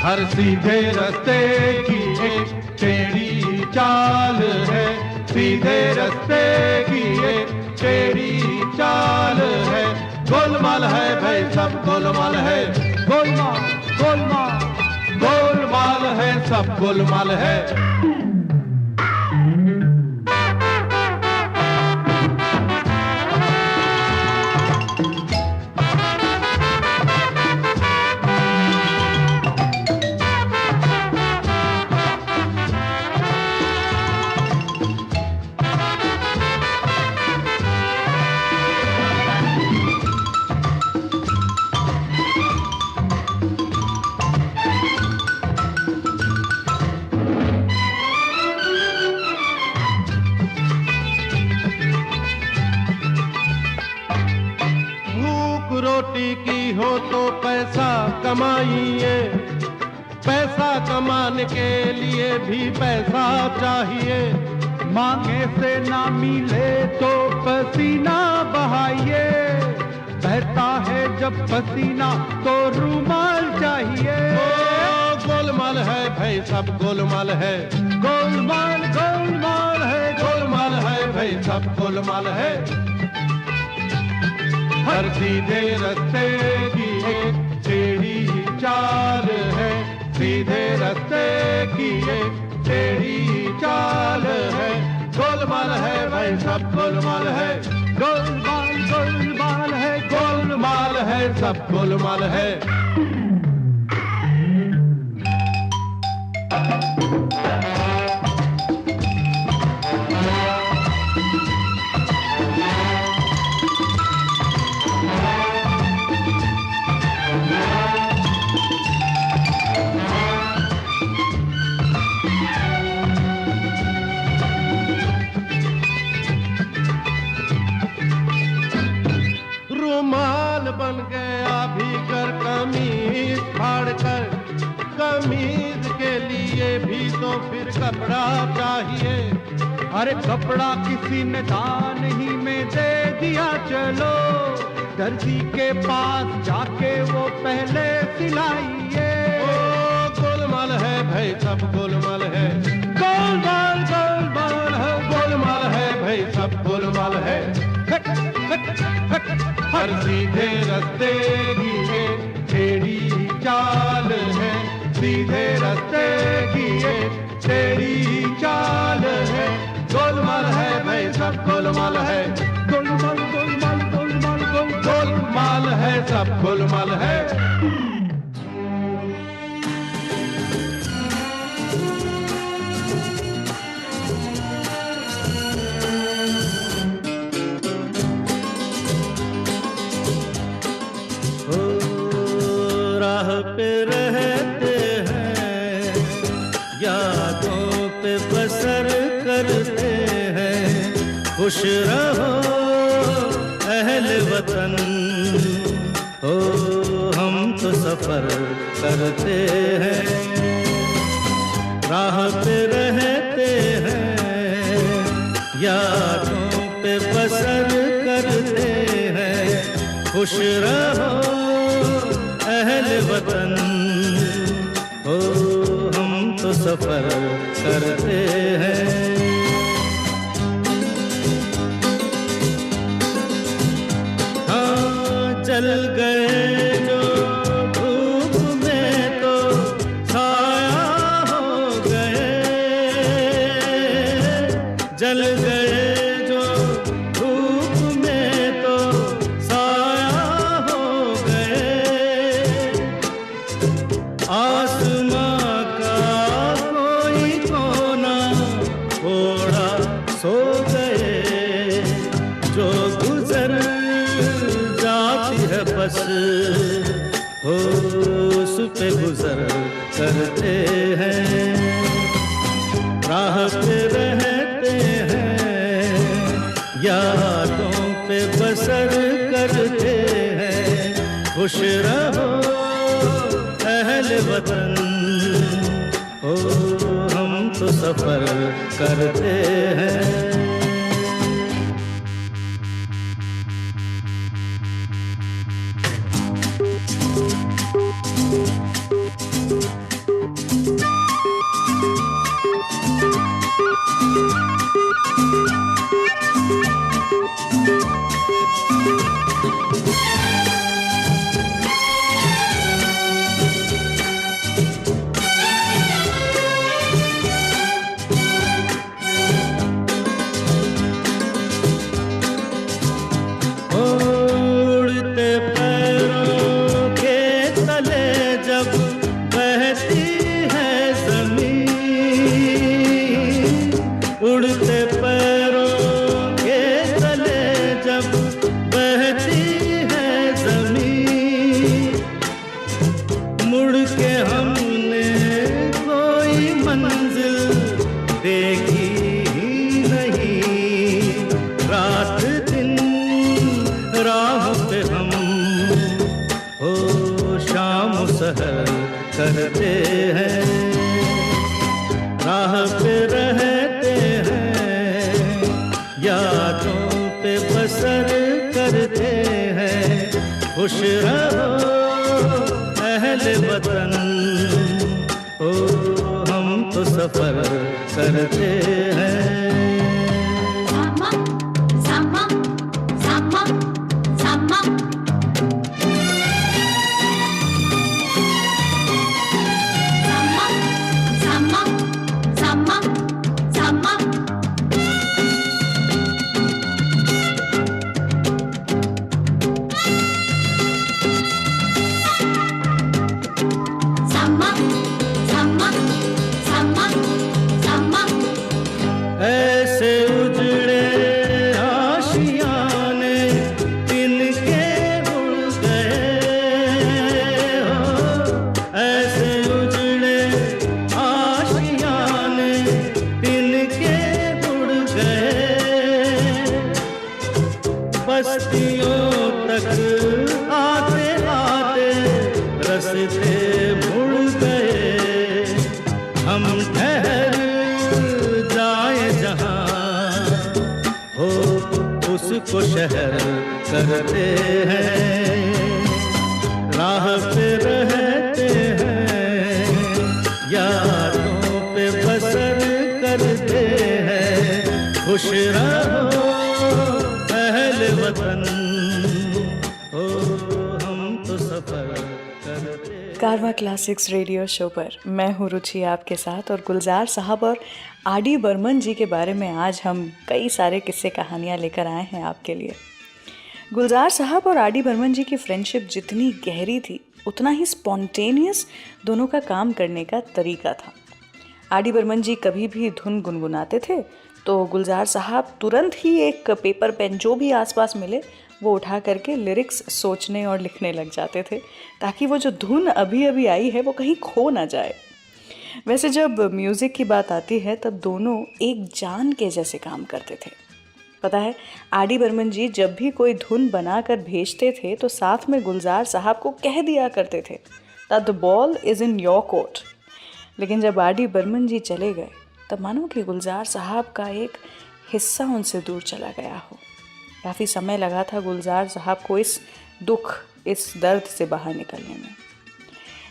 हर सीधे रास्ते की एक टेढ़ी चाल है, सीधे रास्ते की एक टेढ़ी चाल है। गोलमाल है भाई सब गोलमाल है, गोलमाल गोलमाल गोलमाल है सब गोलमाल है। रोटी की हो तो पैसा कमाइए, पैसा कमाने के लिए भी पैसा चाहिए। मांगे से ना मिले तो पसीना बहाइए, बहता है जब पसीना तो रूमाल चाहिए। गोलमाल है भाई सब गोलमाल है, गोलमाल गोलमाल है, गोलमाल है भाई सब गोलमाल है। हर सीधे रास्ते की एक टेढ़ी चाल है, सीधे रास्ते की एक टेढ़ी चाल है। गोलमाल है भाई सब गोलमाल है, गोलमाल गोलमाल है, गोलमाल है सब गोलमाल है। रुमाल बन गया भीतर कमीज फाड़ कर, कमीज के लिए भी तो फिर कपड़ा चाहिए। अरे कपड़ा किसी ने दान ही में दे दिया, चलो दर्जी के पास जाके वो पहले सिलाइए। गोलमाल है भाई सब गोलमाल है, गोलमाल गोलमाल है, गोलमाल है भाई सब गोलमाल है। हर सीधे रास्ते की एक टेढ़ी चाल है, सीधे रास्ते की एक टेढ़ी चाल है। गोलमाल है भाई सब गोलमाल है, गोलमाल गोलमाल गोलमाल गोलमाल है सब गोलमाल है। राह पे रहते हैं, यादों पे बसर करते हैं। खुश रहो अहले वतन, ओ हम तो सफर करते हैं। राह पे रहते हैं, यादों पे बसर करते हैं। खुश रहो अहल वतन, हो हम तो सफर करते हैं। हाँ जल गए जो धूप में तो छाया हो गए, जल गए जो धूप में तो छाया हो गए। आसमां का कोई कोना थोड़ा सो गए, जो गुजर जाती है बस, हो उस पे गुजर करते हैं। राह पे रहते हैं, यादों पे बसर करते हैं। खुश रहो अहल वतन, हो हम तो सफर करते हैं। उड़ते पैरों के तले जब बहती है ज़मीन, उड़ते पैरों के तले जब बहती है ज़मीन, मुड़ के हमने कोई मंजिल देखी ही नहीं। रात दिन राह पे हम, हो शाम सहर करते हैं। राह पे रहते हैं, यादों पे बसर करते हैं। खुश रहो अहल वतन, हो हम तो सफर करते हैं। ऐसे उजड़े आशियाने तिनके उड़ गए हो, ऐसे उजड़े आशियाने तिनके उड़ गए। बस्तियों तक आते आते रस्ते मुड़ गए। हम ठहर जाए जहाँ, हो उसको शहर करते हैं। राह पे रहते हैं, यादों पे बसर करते हैं। खुश रहो अहल वतन, हो हम तो सफर करते हैं। कारवां क्लासिक्स रेडियो शो पर मैं हूँ रुचि आपके साथ, और गुलजार साहब और आर.डी. बर्मन जी के बारे में आज हम कई सारे किस्से कहानियाँ लेकर आए हैं आपके लिए। गुलजार साहब और आर.डी. बर्मन जी की फ्रेंडशिप जितनी गहरी थी, उतना ही स्पॉन्टेनियस दोनों का काम करने का तरीका था। आर.डी. बर्मन जी कभी भी धुन गुनगुनाते थे तो गुलजार साहब तुरंत ही एक पेपर पेन जो भी आसपास मिले वो उठा करके लिरिक्स सोचने और लिखने लग जाते थे, ताकि वो जो धुन अभी अभी आई है वो कहीं खो ना जाए। वैसे जब म्यूज़िक की बात आती है तब दोनों एक जान के जैसे काम करते थे। पता है, आर.डी. बर्मन जी जब भी कोई धुन बना कर भेजते थे तो साथ में गुलजार साहब को कह दिया करते थे that the ball is in your court. लेकिन जब आर.डी. बर्मन जी चले गए तब मानो कि गुलजार साहब का एक हिस्सा उनसे दूर चला गया हो। काफ़ी समय लगा था गुलजार साहब को इस दुख, इस दर्द से बाहर निकलने में।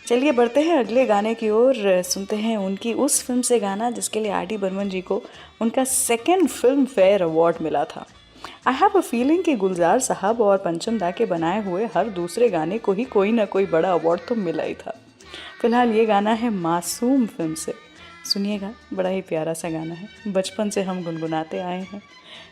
चलिए बढ़ते हैं अगले गाने की ओर, सुनते हैं उनकी उस फिल्म से गाना जिसके लिए आर डी बर्मन जी को उनका 2nd फिल्म फेयर अवार्ड मिला था। आई हैव अ फीलिंग कि गुलजार साहब और पंचम दा के बनाए हुए हर दूसरे गाने को ही कोई ना कोई बड़ा अवार्ड तो मिला ही था। फिलहाल ये गाना है मासूम फिल्म से, सुनिएगा, बड़ा ही प्यारा सा गाना है, बचपन से हम गुनगुनाते आए हैं।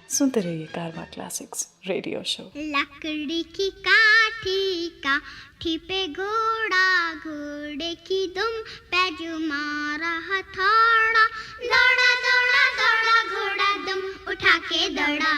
सुनते रहिए कारवां क्लासिक्स रेडियो शो। लकड़ी की काठी पे घोड़ा, घोड़े की दुम पे जो मारा हथौड़ा, दौड़ा दौड़ा दौड़ा घोड़ा दुम उठा के दौड़ा।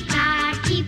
काठी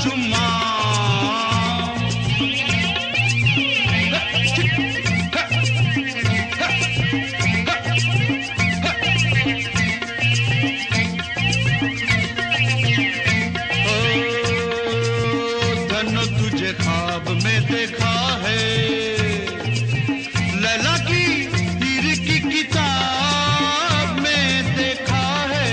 चुम्मा तुझे ख्वाब में देखा है लैला की हीर की किताब में देखा है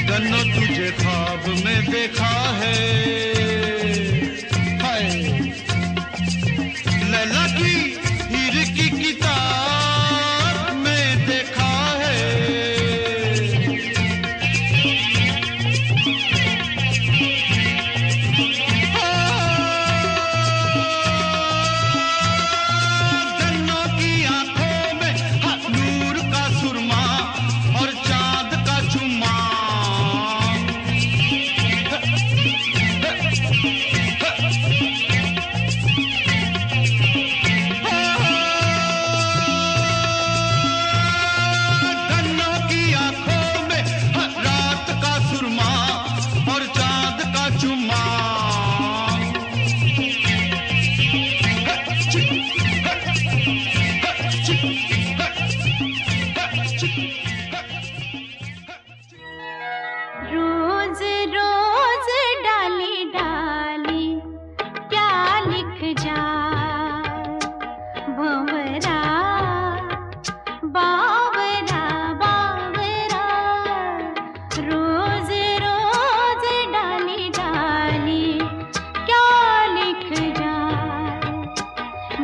धनो तुझे ख्वाब में देखा है हाय लैला की हीर की किताब में देखा है रोज रोज डाली डाली क्या लिख जा भंवरा बावरा बावरा रोज रोज डाली डाली क्या लिख जा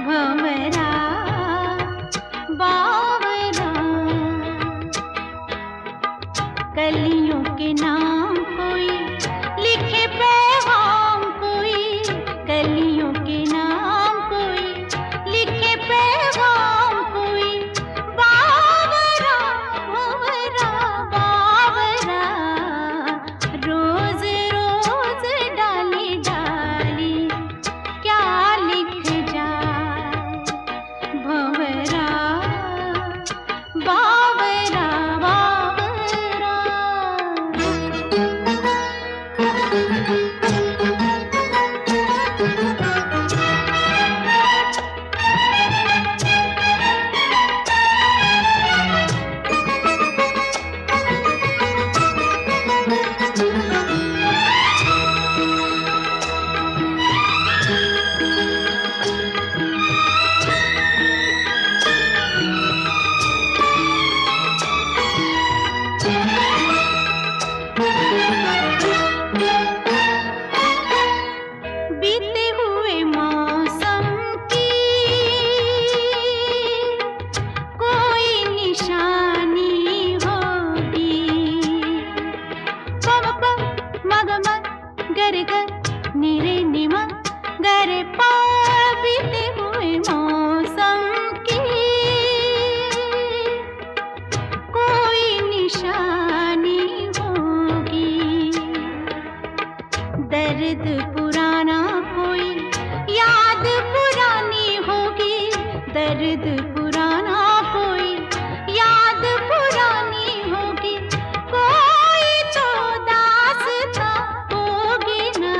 भंवरा बावरा कलियों के नाम कोई लिखे पैगाम कोई कलियों के नाम कोई लिखे पैगाम कोई बावरा बावरा बावरा रोज रोज डाली डाली क्या लिख जाए भंवरा बावरा बावरा बीते हुए मौसम की कोई निशानी होगी पम पम मग मग गर गर निरे निमा गरे पा बीते हुए मौसम की कोई निशानी होगी दर्द पुराना कोई याद पुरानी होगी दर्द पुराना कोई याद पुरानी होगी कोई तो दास्तां होगी ना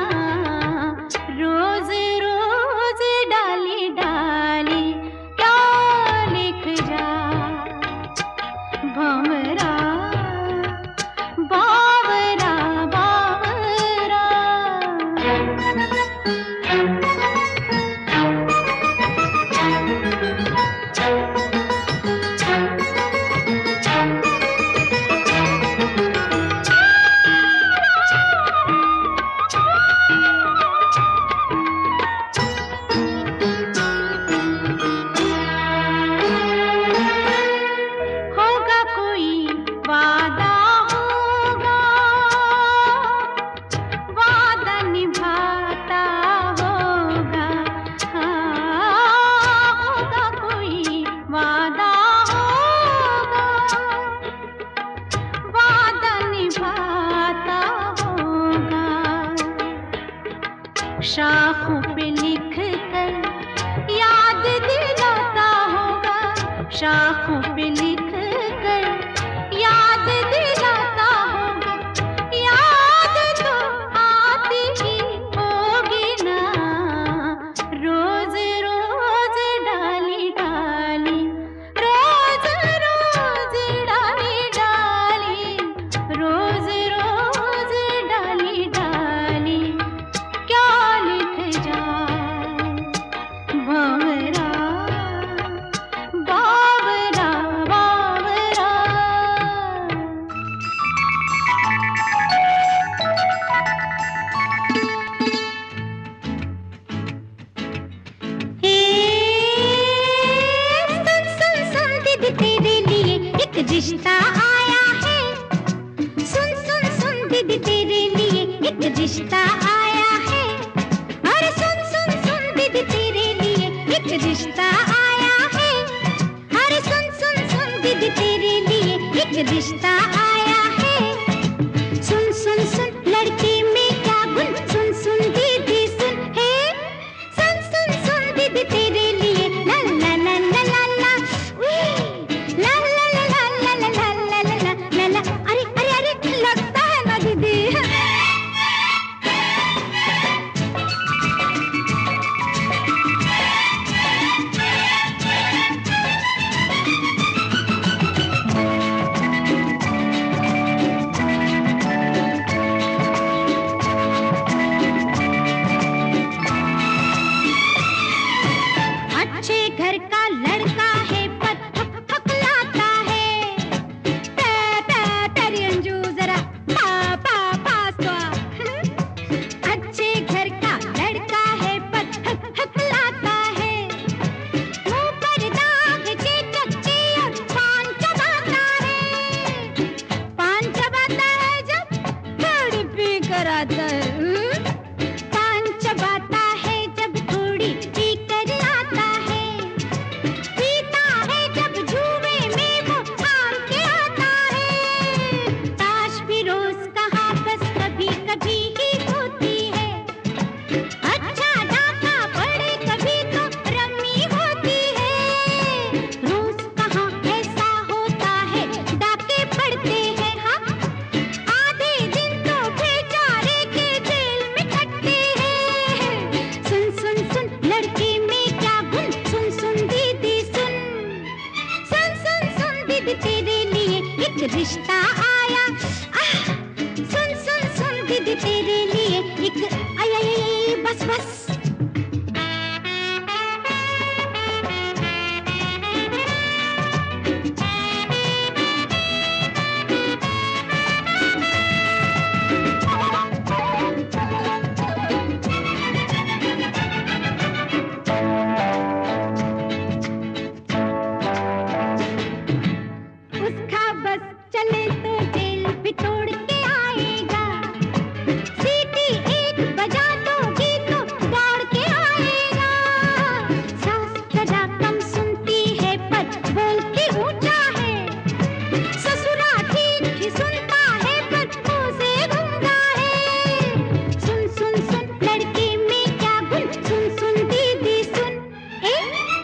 रोज रोज डाली डाली क्या लिख जा भंवरा बावरा बावरा होगा कोई वादा होगा वादा निभाता होगा हाँ होगा कोई वादा होगा वादा निभाता होगा शाखों पे लिख कर याद दिलाता होगा शाखों पे लिख कर याद दीदी तेरे लिए एक रिश्ता आया है। अरे सुन सुन सुन दीदी तेरे लिए एक रिश्ता आया है। अरे सुन सुन सुन दीदी तेरे लिए एक रिश्ता आया है। सुन सुन सुन लड़के में क्या गुण, सुन सुन दीदी सुन है। सुन सुन सुन दीदी तेरे लिए ला ला ला ला ला ला, उई, ला ला ला ला ला ला ला ला ला ला ला। अरे अरे अरे लगता है ना दीदी। अच्छे घर का लड़का है पर हकलाता है। तेरी अंजू जरा पास तो आ। अच्छे घर का लड़का है पर हकलाता है। मुंह पर दाग चेचक और पान चबाता है। पान चबाता है जब थोड़ी पी कर आता है। पान चबाता है जब थोड़ी पी कर आता है। पीता है जब जुए में वो हार के आता है। ताश भी रोज कहाँ बस कभी कभी ही होती है। अच्छा डाका पड़े कभी तो रम्मी होती है। रोज कहाँ ऐसा होता है, डाके पड़ते हैं। हाँ, आधे दिन तो बेचारे के जेल में कटते हैं। सुन सुन सुन लड़के में क्या गुण, सुन सुन दीदी सुन। सुन सुन सुन दीदी तेरे लिए एक रिश्ता आया। सुन सुन सुन दीदी तेरे लिए एक आई आई आई बस बस। उसका बस चले तो जेल भी तोड़ के आएगा। सीटी एक बजा दोगी तो दौड़ के आएगा। सास जरा कम सुनती है पर बोलती ऊंचा है। ससुरा ठीक ही सुनता है पर मुंह से गूंगा है। सुन सुन सुन लड़के में क्या गुण, सुन सुन दीदी सुन।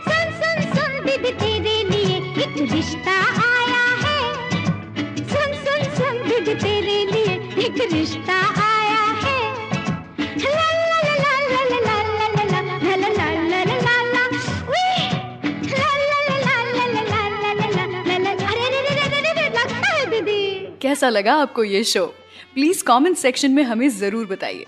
सुन सुन सुन दीदी तेरे लिए एक रिश्ता आया है। सुन सुन सुन दीदी तेरे लिए एक रिश्ता आया है। ला ला ला ला ला ला ला ला ला ला ला ला ला ला ला, उई, ला ला ला ला ला ला ला ला ला ला ला। अरे रे रे रे रे रे लगता है दीदी। कैसा लगा आपको ये शो? प्लीज कमेंट सेक्शन में हमें जरूर बताइए।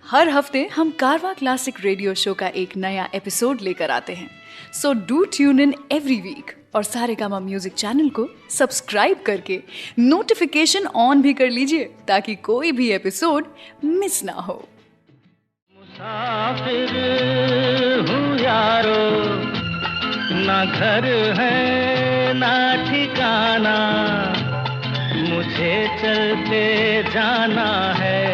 हर हफ्ते हम कारवां क्लासिक रेडियो शो का एक नया एपिसोड लेकर आते हैं। So do tune in every week और सारेगामा म्यूजिक चैनल को सब्सक्राइब करके नोटिफिकेशन ऑन भी कर लीजिए ताकि कोई भी एपिसोड मिस ना हो। मुसाफिर हूँ यारो, ना घर है ना ठिकाना, मुझे चलते जाना है